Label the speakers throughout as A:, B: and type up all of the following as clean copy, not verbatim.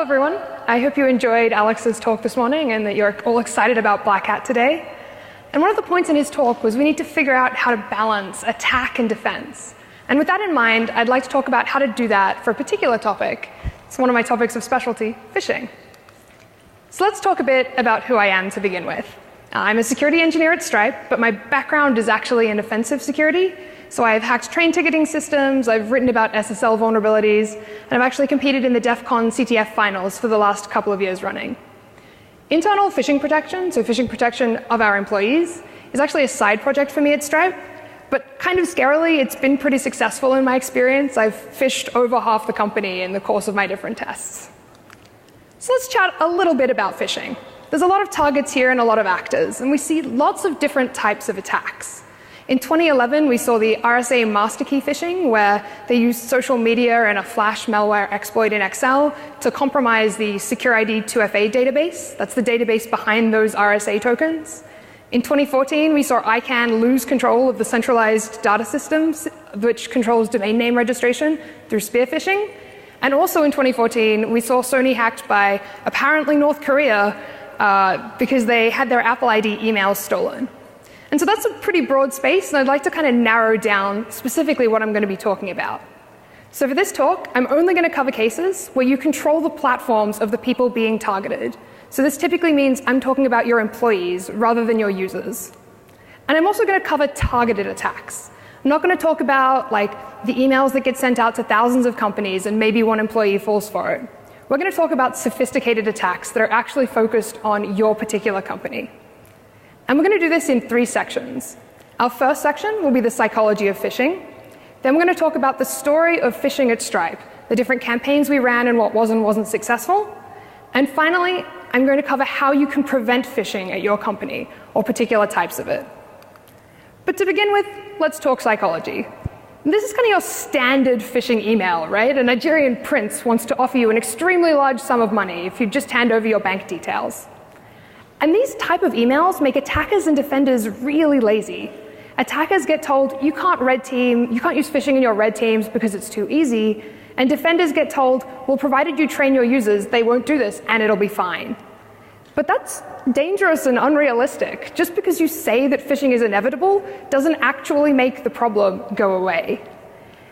A: everyone. I hope you enjoyed Alex's talk this morning and that you're all excited about Black Hat today. And one of the points in his talk was we need to figure out how to balance attack and defense. And with that in mind, I'd like to talk about how to do that for a particular topic. It's one of my topics of specialty, phishing. So let's talk a bit about who I am to begin with. I'm a security engineer at Stripe, but my background is actually in offensive security. So I've hacked train ticketing systems, I've written about SSL vulnerabilities, and I've actually competed in the DEF CON CTF finals for the last couple of years running. Internal phishing protection, so phishing protection of our employees, is actually a side project for me at Stripe, but kind of scarily, it's been pretty successful in my experience. I've phished over half the company in the course of my different tests. So let's chat a little bit about phishing. There's a lot of targets here and a lot of actors, and we see lots of different types of attacks. In 2011, we saw the RSA master key phishing, where they used social media and a flash malware exploit in Excel to compromise the SecurityID 2FA database. That's the database behind those RSA tokens. In 2014, we saw ICANN lose control of the centralized data systems, which controls domain name registration through spear phishing. And also in 2014, we saw Sony hacked by apparently North Korea because they had their Apple ID emails stolen. And so that's a pretty broad space, and I'd like to kind of narrow down specifically what I'm going to be talking about. So for this talk, I'm only going to cover cases where you control the platforms of the people being targeted. So this typically means I'm talking about your employees rather than your users. And I'm also going to cover targeted attacks. I'm not going to talk about like the emails that get sent out to thousands of companies and maybe one employee falls for it. We're going to talk about sophisticated attacks that are actually focused on your particular company. And we're going to do this in 3 sections. Our first section will be the psychology of phishing. Then we're going to talk about the story of phishing at Stripe, the different campaigns we ran and what was and wasn't successful. And finally, I'm going to cover how you can prevent phishing at your company, or particular types of it. But to begin with, let's talk psychology. This is kind of your standard phishing email, right? A Nigerian prince wants to offer you an extremely large sum of money if you just hand over your bank details. And these type of emails make attackers and defenders really lazy. Attackers get told, you can't use phishing in your red teams because it's too easy. And defenders get told, well, provided you train your users, they won't do this and it'll be fine. But that's dangerous and unrealistic. Just because you say that phishing is inevitable doesn't actually make the problem go away.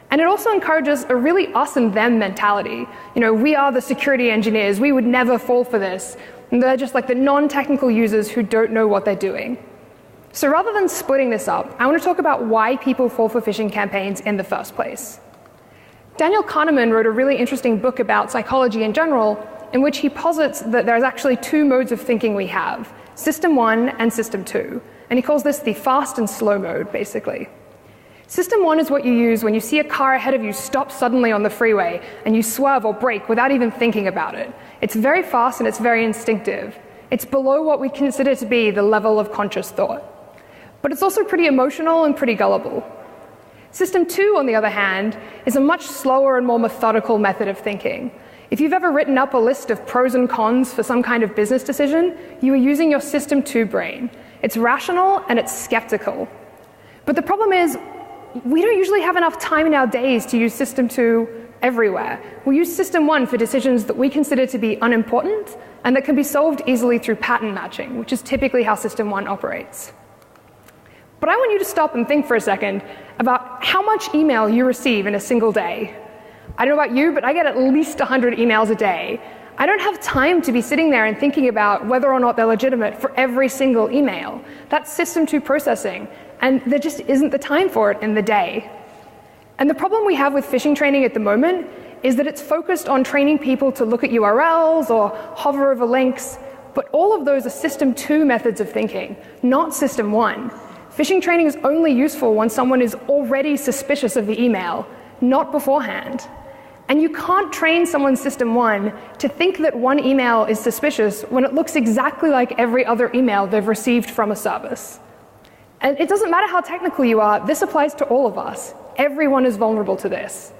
A: And it also encourages a really us and them mentality. You know, we are the security engineers, we would never fall for this. And they're just like the non-technical users who don't know what they're doing. So rather than splitting this up, I want to talk about why people fall for phishing campaigns in the first place. Daniel Kahneman wrote a really interesting book about psychology in general, in which he posits that there's actually 2 modes of thinking we have, System 1 and System 2. And he calls this the fast and slow mode, basically. System 1 is what you use when you see a car ahead of you stop suddenly on the freeway and you swerve or brake without even thinking about it. It's very fast and it's very instinctive. It's below what we consider to be the level of conscious thought. But it's also pretty emotional and pretty gullible. System 2, on the other hand, is a much slower and more methodical method of thinking. If you've ever written up a list of pros and cons for some kind of business decision, you are using your System 2 brain. It's rational and it's skeptical. But the problem is, we don't usually have enough time in our days to use System 2 everywhere. We use System 1 for decisions that we consider to be unimportant and that can be solved easily through pattern matching, which is typically how System 1 operates. But I want you to stop and think for a second about how much email you receive in a single day. I don't know about you, but I get at least 100 emails a day. I don't have time to be sitting there and thinking about whether or not they're legitimate for every single email. That's System 2 processing, and there just isn't the time for it in the day. And the problem we have with phishing training at the moment is that it's focused on training people to look at URLs or hover over links, but all of those are System 2 methods of thinking, not System 1. Phishing training is only useful when someone is already suspicious of the email, not beforehand. And you can't train someone's System 1 to think that one email is suspicious when it looks exactly like every other email they've received from a service. And it doesn't matter how technical you are, this applies to all of us. Everyone is vulnerable to this.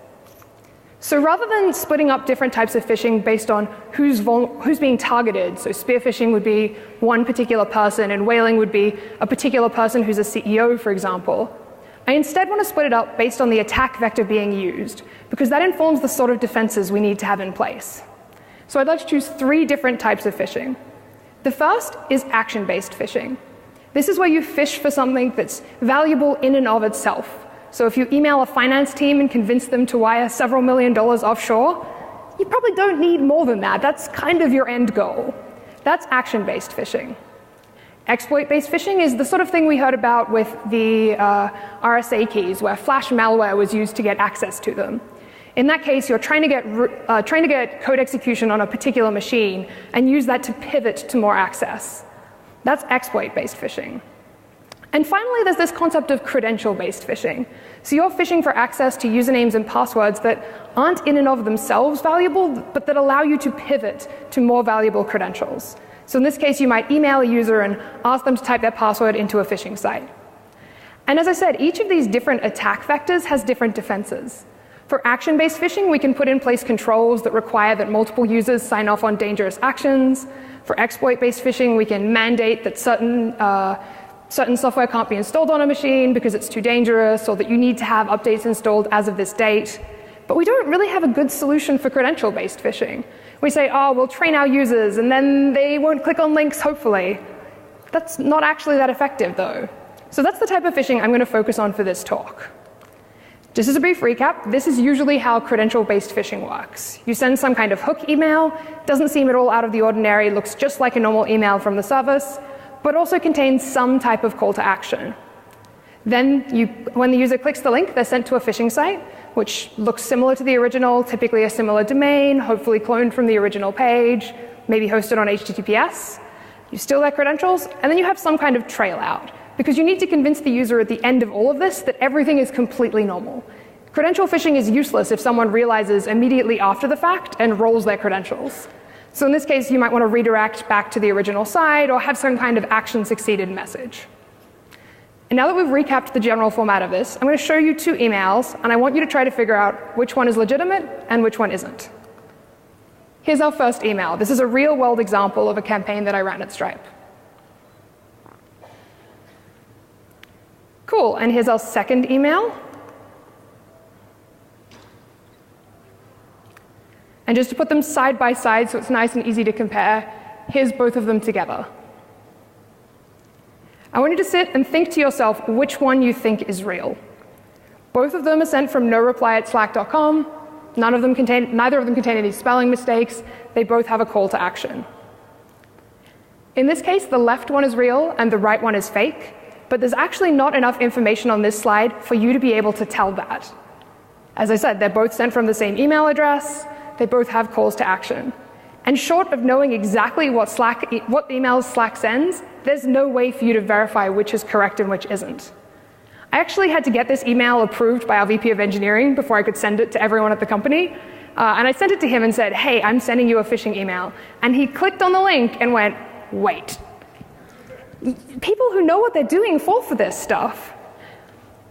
A: So rather than splitting up different types of phishing based on who's being targeted, so spear phishing would be one particular person and whaling would be a particular person who's a CEO, for example, I instead want to split it up based on the attack vector being used, because that informs the sort of defenses we need to have in place. So I'd like to choose 3 different types of phishing. The first is action-based phishing. This is where you phish for something that's valuable in and of itself. So if you email a finance team and convince them to wire several $1 million offshore, you probably don't need more than that. That's kind of your end goal. That's action-based phishing. Exploit-based phishing is the sort of thing we heard about with the RSA keys, where flash malware was used to get access to them. In that case, you're trying to get code execution on a particular machine and use that to pivot to more access. That's exploit-based phishing. And finally, there's this concept of credential-based phishing. So you're phishing for access to usernames and passwords that aren't in and of themselves valuable, but that allow you to pivot to more valuable credentials. So in this case, you might email a user and ask them to type their password into a phishing site. And as I said, each of these different attack vectors has different defenses. For action-based phishing, we can put in place controls that require that multiple users sign off on dangerous actions. For exploit-based phishing, we can mandate that certain software can't be installed on a machine because it's too dangerous, or that you need to have updates installed as of this date. But we don't really have a good solution for credential-based phishing. We say, oh, we'll train our users, and then they won't click on links, hopefully. That's not actually that effective, though. So that's the type of phishing I'm going to focus on for this talk. Just as a brief recap, this is usually how credential-based phishing works. You send some kind of hook email, doesn't seem at all out of the ordinary, looks just like a normal email from the service, but also contains some type of call to action. Then, when the user clicks the link, they're sent to a phishing site, which looks similar to the original, typically a similar domain, hopefully cloned from the original page, maybe hosted on HTTPS. You steal their credentials, and then you have some kind of trail out, because you need to convince the user at the end of all of this that everything is completely normal. Credential phishing is useless if someone realizes immediately after the fact and rolls their credentials. So in this case, you might want to redirect back to the original site or have some kind of action succeeded message. And now that we've recapped the general format of this, I'm going to show you 2 emails, and I want you to try to figure out which one is legitimate and which one isn't. Here's our first email. This is a real-world example of a campaign that I ran at Stripe. Cool, and here's our second email. And just to put them side by side so it's nice and easy to compare, here's both of them together. I want you to sit and think to yourself which one you think is real. Both of them are sent from noreply@slack.com. Neither of them contain any spelling mistakes. They both have a call to action. In this case, the left one is real and the right one is fake, but there's actually not enough information on this slide for you to be able to tell that. As I said, they're both sent from the same email address. They both have calls to action. And short of knowing exactly what emails Slack sends, there's no way for you to verify which is correct and which isn't. I actually had to get this email approved by our VP of engineering before I could send it to everyone at the company. And I sent it to him and said, hey, I'm sending you a phishing email. And he clicked on the link and went, wait. People who know what they're doing fall for this stuff.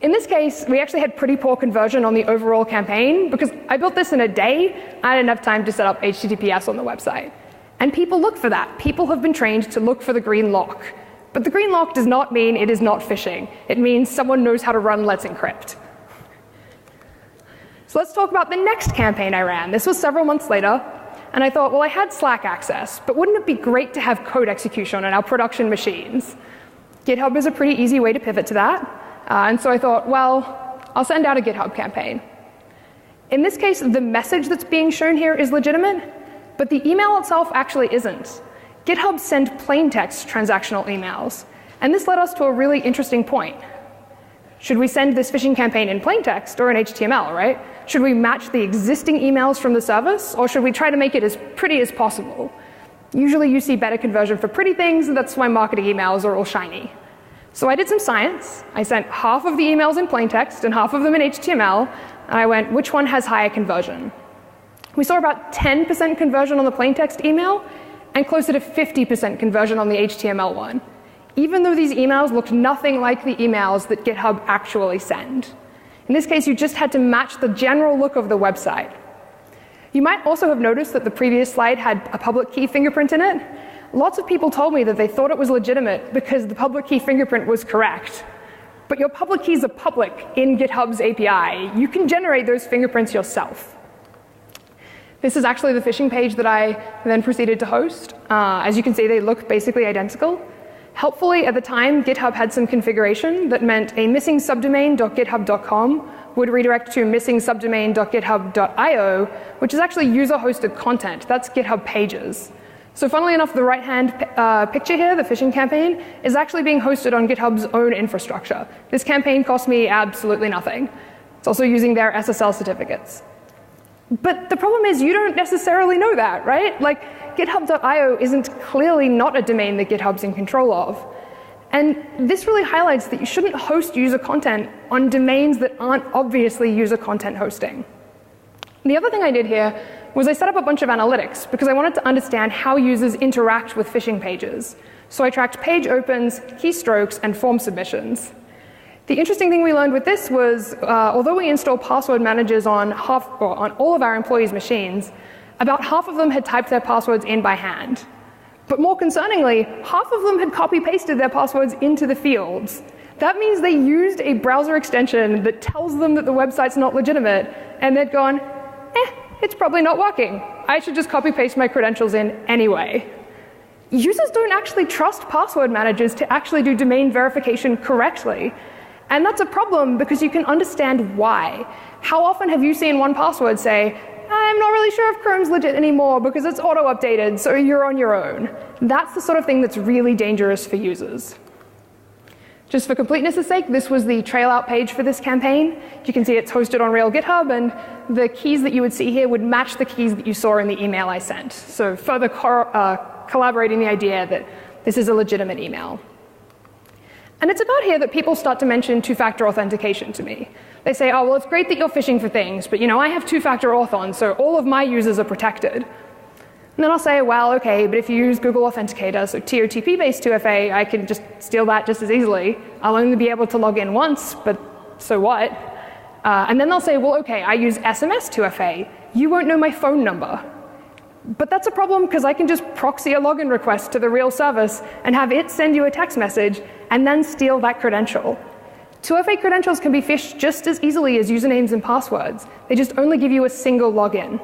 A: In this case, we actually had pretty poor conversion on the overall campaign because I built this in a day. I didn't have time to set up HTTPS on the website. And people look for that. People have been trained to look for the green lock. But the green lock does not mean it is not phishing. It means someone knows how to run Let's Encrypt. So let's talk about the next campaign I ran. This was several months later. And I thought, well, I had Slack access, but wouldn't it be great to have code execution on our production machines? GitHub is a pretty easy way to pivot to that. And so I thought, well, I'll send out a GitHub campaign. In this case, the message that's being shown here is legitimate, but the email itself actually isn't. GitHub sent plain text transactional emails, and this led us to a really interesting point. Should we send this phishing campaign in plain text or in HTML, right? Should we match the existing emails from the service, or should we try to make it as pretty as possible? Usually you see better conversion for pretty things, and that's why marketing emails are all shiny. So I did some science. I sent half of the emails in plain text and half of them in HTML, and I went, which one has higher conversion? We saw about 10% conversion on the plain text email and closer to 50% conversion on the HTML one, even though these emails looked nothing like the emails that GitHub actually send. In this case, you just had to match the general look of the website. You might also have noticed that the previous slide had a public key fingerprint in it. Lots of people told me that they thought it was legitimate because the public key fingerprint was correct. But your public keys are public in GitHub's API. You can generate those fingerprints yourself. This is actually the phishing page that I then proceeded to host. As you can see, they look basically identical. Helpfully, at the time, GitHub had some configuration that meant a missing subdomain.github.com would redirect to missing subdomain.github.io, which is actually user-hosted content. That's GitHub pages. So funnily enough, the right-hand picture here, the phishing campaign, is actually being hosted on GitHub's own infrastructure. This campaign cost me absolutely nothing. It's also using their SSL certificates. But the problem is you don't necessarily know that, right? Like, GitHub.io isn't clearly not a domain that GitHub's in control of. And this really highlights that you shouldn't host user content on domains that aren't obviously user content hosting. The other thing I did here was I set up a bunch of analytics because I wanted to understand how users interact with phishing pages. So I tracked page opens, keystrokes, and form submissions. The interesting thing we learned with this was, although we installed password managers on all of our employees' machines, about half of them had typed their passwords in by hand. But more concerningly, half of them had copy-pasted their passwords into the fields. That means they used a browser extension that tells them that the website's not legitimate, and they'd gone, it's probably not working. I should just copy-paste my credentials in anyway. Users don't actually trust password managers to actually do domain verification correctly. And that's a problem because you can understand why. How often have you seen 1Password say, I'm not really sure if Chrome's legit anymore because it's auto-updated, so you're on your own. That's the sort of thing that's really dangerous for users. Just for completeness' sake, this was the trail-out page for this campaign. You can see it's hosted on real GitHub, and the keys that you would see here would match the keys that you saw in the email I sent. So further collaborating the idea that this is a legitimate email. And it's about here that people start to mention two-factor authentication to me. They say, oh, well, it's great that you're phishing for things, but I have two-factor auth on, so all of my users are protected. And then I'll say, well, okay, but if you use Google Authenticator, so TOTP-based 2FA, I can just steal that just as easily. I'll only be able to log in once, but so what? And then they'll say, well, okay, I use SMS 2FA. You won't know my phone number. But that's a problem because I can just proxy a login request to the real service and have it send you a text message and then steal that credential. 2FA credentials can be phished just as easily as usernames and passwords. They just only give you a single login.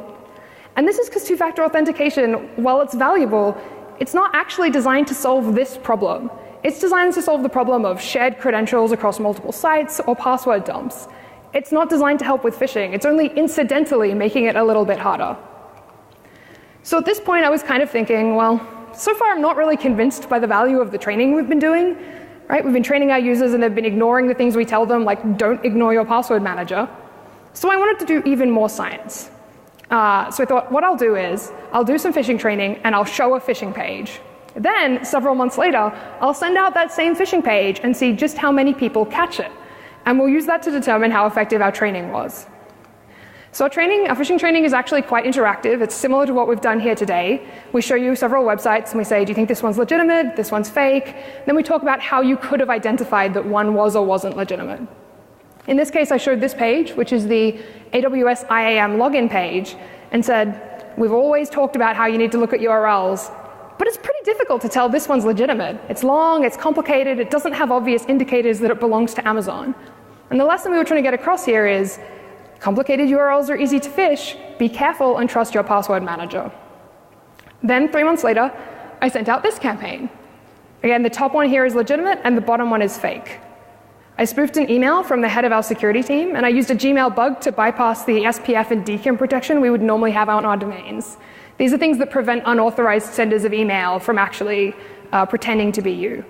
A: And this is because two-factor authentication, while it's valuable, it's not actually designed to solve this problem. It's designed to solve the problem of shared credentials across multiple sites or password dumps. It's not designed to help with phishing. It's only incidentally making it a little bit harder. So at this point, I was kind of thinking, well, so far I'm not really convinced by the value of the training we've been doing. Right? We've been training our users and they've been ignoring the things we tell them, like don't ignore your password manager. So I wanted to do even more science. So I thought what I'll do is I'll do some phishing training and I'll show a phishing page. Then, several months later, I'll send out that same phishing page and see just how many people catch it. And we'll use that to determine how effective our training was. So our phishing training is actually quite interactive. It's similar to what we've done here today. We show you several websites and we say, do you think this one's legitimate? This one's fake? Then we talk about how you could have identified that one was or wasn't legitimate. In this case, I showed this page, which is the AWS IAM login page, and said, we've always talked about how you need to look at URLs, but it's pretty difficult to tell this one's legitimate. It's long, it's complicated, it doesn't have obvious indicators that it belongs to Amazon. And the lesson we were trying to get across here is, complicated URLs are easy to phish, be careful and trust your password manager. Then 3 months later, I sent out this campaign. Again, the top one here is legitimate and the bottom one is fake. I spoofed an email from the head of our security team, and I used a Gmail bug to bypass the SPF and DKIM protection we would normally have on our domains. These are things that prevent unauthorized senders of email from actually pretending to be you.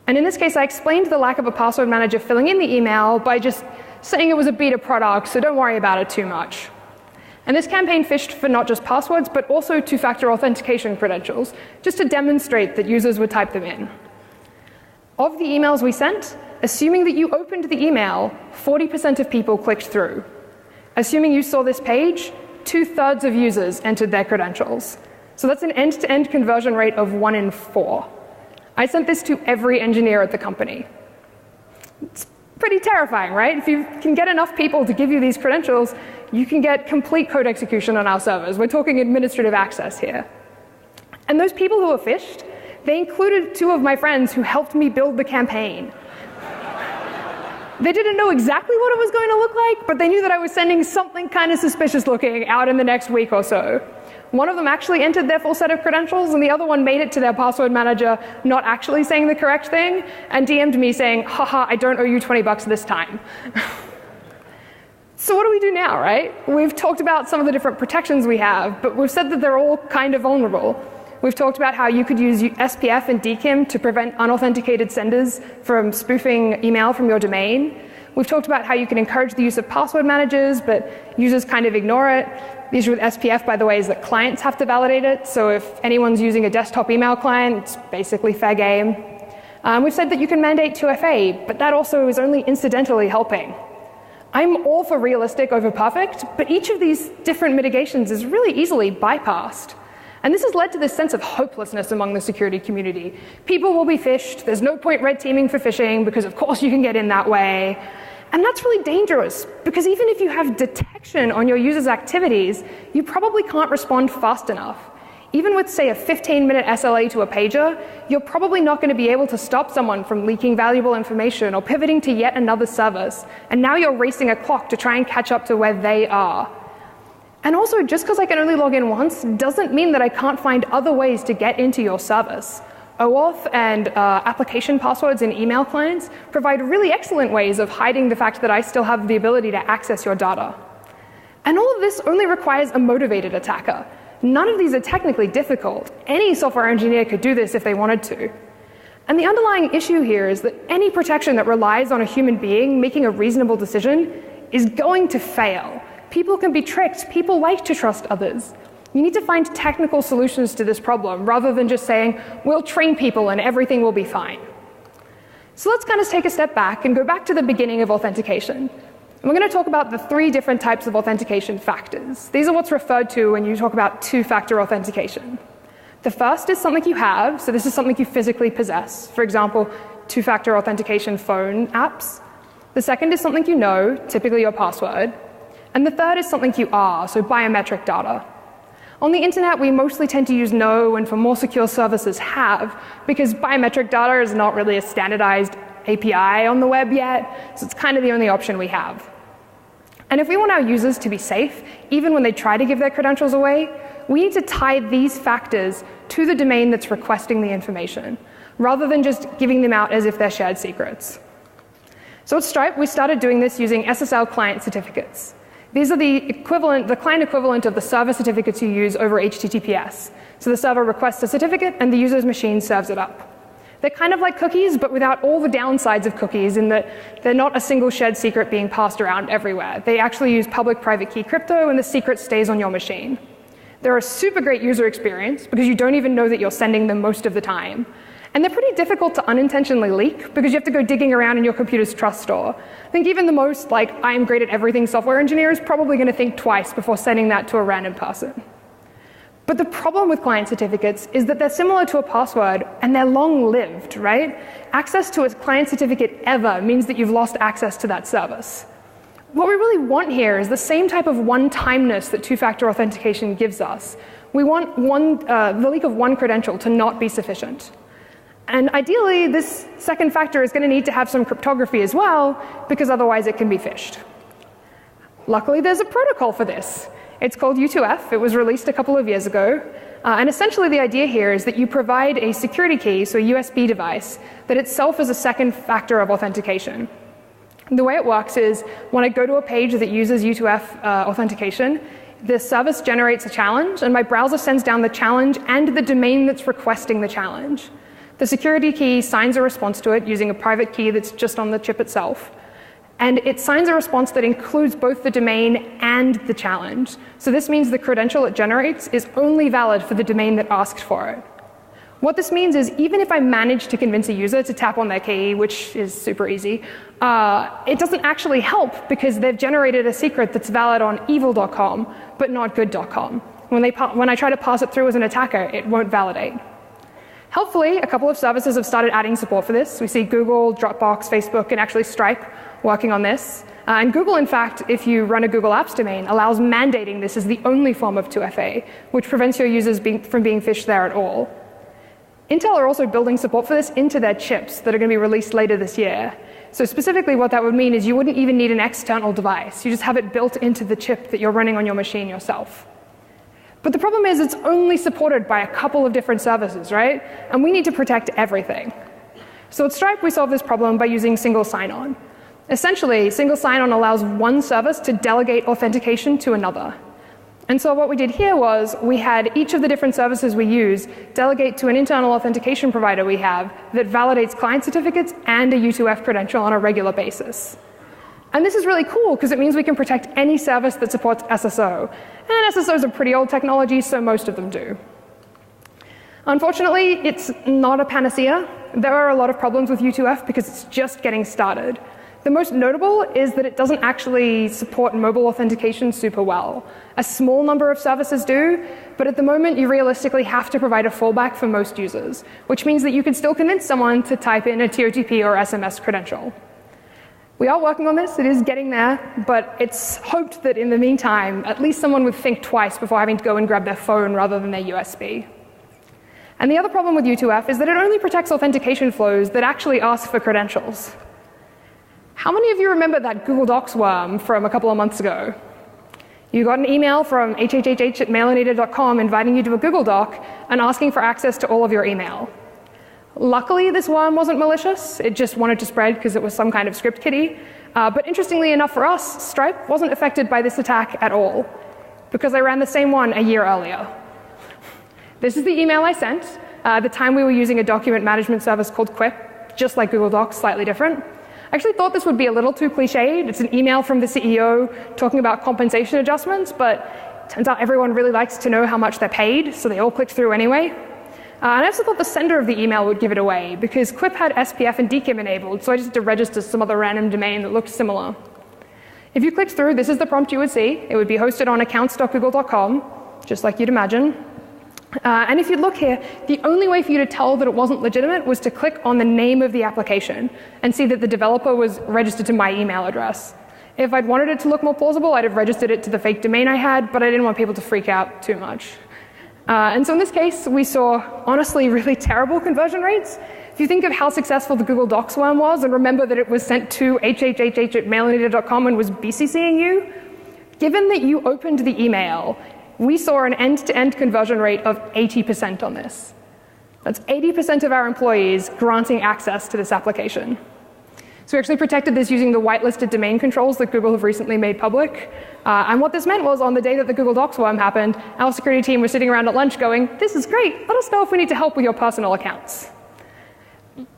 A: And in this case, I explained the lack of a password manager filling in the email by just saying it was a beta product, so don't worry about it too much. And this campaign phished for not just passwords, but also two-factor authentication credentials, just to demonstrate that users would type them in. Of the emails we sent, assuming that you opened the email, 40% of people clicked through. Assuming you saw this page, 2/3 of users entered their credentials. So that's an end-to-end conversion rate of 1 in 4. I sent this to every engineer at the company. It's pretty terrifying, right? If you can get enough people to give you these credentials, you can get complete code execution on our servers. We're talking administrative access here. And those people who were phished, they included 2 of my friends who helped me build the campaign. They didn't know exactly what it was going to look like, but they knew that I was sending something kind of suspicious looking out in the next week or so. One of them actually entered their full set of credentials, and the other one made it to their password manager not actually saying the correct thing, and DM'd me saying, haha, I don't owe you $20 this time. So what do we do now, right? We've talked about some of the different protections we have, but we've said that they're all kind of vulnerable. We've talked about how you could use SPF and DKIM to prevent unauthenticated senders from spoofing email from your domain. We've talked about how you can encourage the use of password managers, but users kind of ignore it. The issue with SPF, by the way, is that clients have to validate it, so if anyone's using a desktop email client, it's basically fair game. We've said that you can mandate 2FA, but that also is only incidentally helping. I'm all for realistic over perfect, but each of these different mitigations is really easily bypassed. And this has led to this sense of hopelessness among the security community. People will be phished, there's no point red teaming for phishing because of course you can get in that way. And that's really dangerous, because even if you have detection on your users' activities, you probably can't respond fast enough. Even with, say, a 15-minute SLA to a pager, you're probably not going to be able to stop someone from leaking valuable information or pivoting to yet another service. And now you're racing a clock to try and catch up to where they are. And also, just because I can only log in once doesn't mean that I can't find other ways to get into your service. OAuth and application passwords in email clients provide really excellent ways of hiding the fact that I still have the ability to access your data. And all of this only requires a motivated attacker. None of these are technically difficult. Any software engineer could do this if they wanted to. And the underlying issue here is that any protection that relies on a human being making a reasonable decision is going to fail. People can be tricked. People like to trust others. You need to find technical solutions to this problem rather than just saying, we'll train people and everything will be fine. So let's kind of take a step back and go back to the beginning of authentication. And we're going to talk about the 3 different types of authentication factors. These are what's referred to when you talk about two-factor authentication. The first is something you have, so this is something you physically possess. For example, two-factor authentication phone apps. The second is something you know, typically your password. And the third is something you are, so biometric data. On the internet, we mostly tend to use know, and for more secure services have, because biometric data is not really a standardized API on the web yet, so it's kind of the only option we have. And if we want our users to be safe, even when they try to give their credentials away, we need to tie these factors to the domain that's requesting the information, rather than just giving them out as if they're shared secrets. So at Stripe, we started doing this using SSL client certificates. These are the client equivalent of the server certificates you use over HTTPS. So the server requests a certificate, and the user's machine serves it up. They're kind of like cookies, but without all the downsides of cookies, in that they're not a single shared secret being passed around everywhere. They actually use public-private key crypto, and the secret stays on your machine. They're a super great user experience, because you don't even know that you're sending them most of the time. And they're pretty difficult to unintentionally leak, because you have to go digging around in your computer's trust store. I think even the most, I'm great at everything software engineer is probably going to think twice before sending that to a random person. But the problem with client certificates is that they're similar to a password, and they're long-lived, right? Access to a client certificate ever means that you've lost access to that service. What we really want here is the same type of one-timeness that two-factor authentication gives us. We want the leak of one credential to not be sufficient. And ideally, this second factor is going to need to have some cryptography as well, because otherwise it can be phished. Luckily, there's a protocol for this. It's called U2F. It was released a couple of years ago. And essentially, the idea here is that you provide a security key, so a USB device, that itself is a second factor of authentication. The way it works is when I go to a page that uses U2F authentication, the service generates a challenge, and my browser sends down the challenge and the domain that's requesting the challenge. The security key signs a response to it using a private key that's just on the chip itself. And it signs a response that includes both the domain and the challenge. So this means the credential it generates is only valid for the domain that asked for it. What this means is even if I manage to convince a user to tap on their key, which is super easy, it doesn't actually help because they've generated a secret that's valid on evil.com, but not good.com. When I try to pass it through as an attacker, it won't validate. Helpfully, a couple of services have started adding support for this. We see Google, Dropbox, Facebook, and actually Stripe working on this. And Google, in fact, if you run a Google Apps domain, allows mandating this as the only form of 2FA, which prevents your users from being phished there at all. Intel are also building support for this into their chips that are going to be released later this year. So specifically what that would mean is you wouldn't even need an external device. You just have it built into the chip that you're running on your machine yourself. But the problem is it's only supported by a couple of different services, right? And we need to protect everything. So at Stripe, we solve this problem by using single sign-on. Essentially, single sign-on allows one service to delegate authentication to another. And so what we did here was we had each of the different services we use delegate to an internal authentication provider we have that validates client certificates and a U2F credential on a regular basis. And this is really cool because it means we can protect any service that supports SSO. And SSOs are pretty old technology, so most of them do. Unfortunately, it's not a panacea. There are a lot of problems with U2F because it's just getting started. The most notable is that it doesn't actually support mobile authentication super well. A small number of services do, but at the moment you realistically have to provide a fallback for most users, which means that you can still convince someone to type in a TOTP or SMS credential. We are working on this, it is getting there, but it's hoped that in the meantime, at least someone would think twice before having to go and grab their phone rather than their USB. And the other problem with U2F is that it only protects authentication flows that actually ask for credentials. How many of you remember that Google Docs worm from a couple of months ago? You got an email from hhh@mailonator.com inviting you to a Google Doc and asking for access to all of your email. Luckily, this worm wasn't malicious. It just wanted to spread because it was some kind of script kiddie. But interestingly enough for us, Stripe wasn't affected by this attack at all because I ran the same one a year earlier. This is the email I sent. At the time, we were using a document management service called Quip, just like Google Docs, slightly different. I actually thought this would be a little too cliched. It's an email from the CEO talking about compensation adjustments, but it turns out everyone really likes to know how much they're paid, so they all clicked through anyway. And I also thought the sender of the email would give it away, because Quip had SPF and DKIM enabled, so I just had to register some other random domain that looked similar. If you clicked through, this is the prompt you would see. It would be hosted on accounts.google.com, just like you'd imagine. And if you look here, the only way for you to tell that it wasn't legitimate was to click on the name of the application and see that the developer was registered to my email address. If I'd wanted it to look more plausible, I'd have registered it to the fake domain I had, but I didn't want people to freak out too much. And so in this case, we saw honestly really terrible conversion rates. If you think of how successful the Google Docs worm was, and remember that it was sent to hhh@mailonator.com and was BCCing you, given that you opened the email, we saw an end-to-end conversion rate of 80% on this. That's 80% of our employees granting access to this application. So we actually protected this using the whitelisted domain controls that Google have recently made public. And what this meant was on the day that the Google Docs worm happened, our security team was sitting around at lunch going, "This is great. Let us know if we need to help with your personal accounts."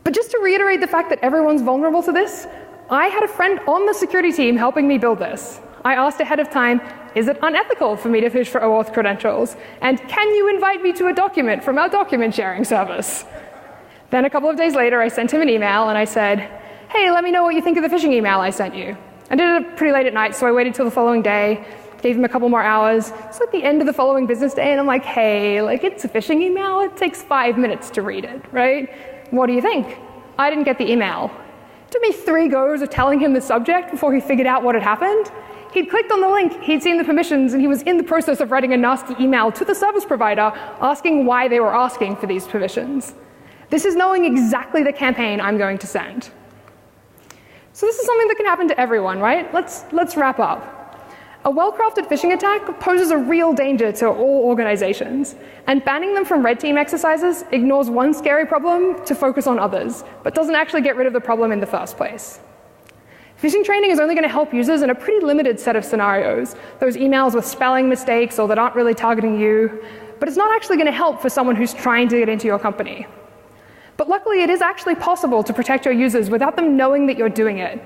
A: But just to reiterate the fact that everyone's vulnerable to this, I had a friend on the security team helping me build this. I asked ahead of time, is it unethical for me to phish for OAuth credentials? And can you invite me to a document from our document sharing service? Then a couple of days later, I sent him an email and I said, hey, let me know what you think of the phishing email I sent you. I did it pretty late at night, so I waited till the following day, gave him a couple more hours. It's like the end of the following business day, and I'm like, hey, it's a phishing email. It takes 5 minutes to read it, right? What do you think? I didn't get the email. It took me 3 goes of telling him the subject before he figured out what had happened. He'd clicked on the link, he'd seen the permissions, and he was in the process of writing a nasty email to the service provider asking why they were asking for these permissions. This is knowing exactly the campaign I'm going to send. So this is something that can happen to everyone, right? Let's wrap up. A well-crafted phishing attack poses a real danger to all organizations, and banning them from red team exercises ignores one scary problem to focus on others, but doesn't actually get rid of the problem in the first place. Phishing training is only going to help users in a pretty limited set of scenarios, those emails with spelling mistakes or that aren't really targeting you, but it's not actually going to help for someone who's trying to get into your company. But luckily, it is actually possible to protect your users without them knowing that you're doing it.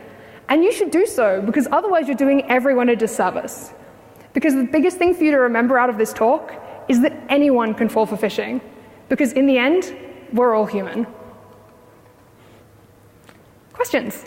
A: And you should do so, because otherwise you're doing everyone a disservice. Because the biggest thing for you to remember out of this talk is that anyone can fall for phishing. Because in the end, we're all human. Questions?